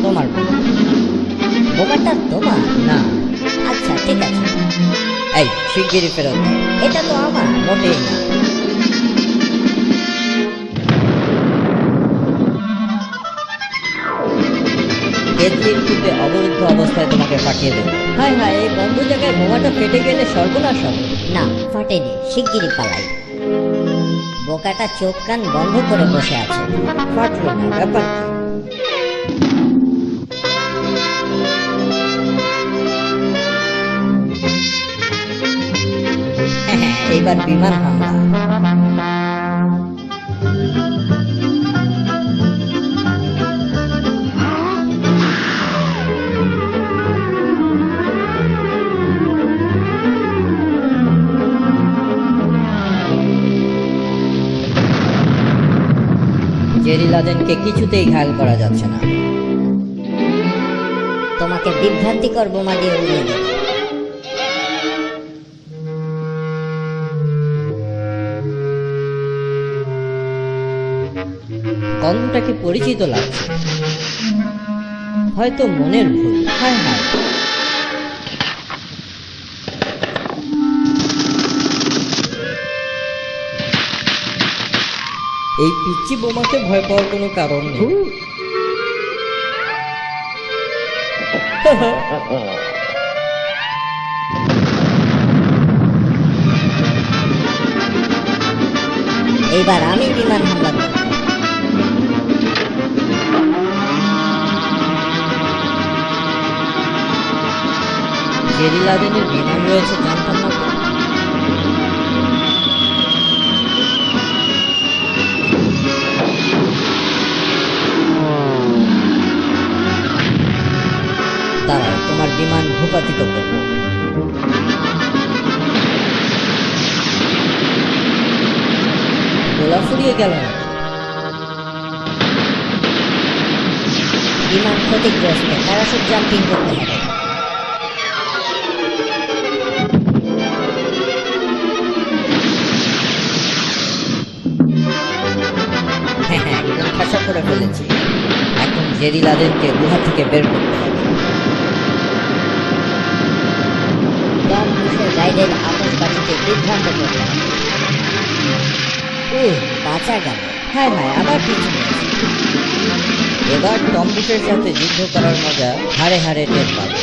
তোমার বোমা। বোমাটা তোমার? না। আচ্ছা ঠিক আছে। এই শিগগিরই ফেরত দাও। এটা তো আমার। মোটেই না। কেতলির কূপে অবরুদ্ধ অবস্থায় তোমাকে পাঠিয়ে দেবো। হায় হায়, এই বন্ধ জায়গায় বোমাটা ফেটে গেলে সর্বনাশ হবে। না ফাটেনি, শিগগিরই পালাই। বোকাটা চোখ কান বন্ধ করে বসে আছে। ফাটলো না, ব্যাপার কি? হ্যাঁ, এইবার বিমান হামলা। জেরি লাদেনকে কিছুতেই ঘায়াল করা যাচ্ছে না। তোমাকে বিভ্রান্তিকর বোমা দিয়ে উড়িয়ে দেব। গন্ধটাকে পরিচিত লাগছে, হয়তো মনের ভুল। হায় হায়, এই পিচ্চি বোমাকে ভয় পাওয়ার কোনো কারণ নেই। এইবার আমি বিমান হামলা করব। জেরি লাদেনের বিমান রয়েছে জানতাম না তো। দাঁড়াও, তোমার বিমান ভূপাতিত করব। গোলা ফুরিয়ে গেল না। বিমান ক্ষতিগ্রস্ত, প্যারাশুট জাম্পিং করতে হবে। হ্যাঁ হ্যাঁ, একদম ঠাসা করে ফেলেছি। এখন জেরি লাদেনকে গুহা থেকে বের করতে হবে। টম বুশের গাইডের আতশবাজিতে বিভ্রান্ত করতে হবে। বাঁচা গেল। হায় হায়, আবার পিছনে আছে। এবার টম বুশের সাথে যুদ্ধ করার মজা হাড়ে হাড়ে টের পাবে।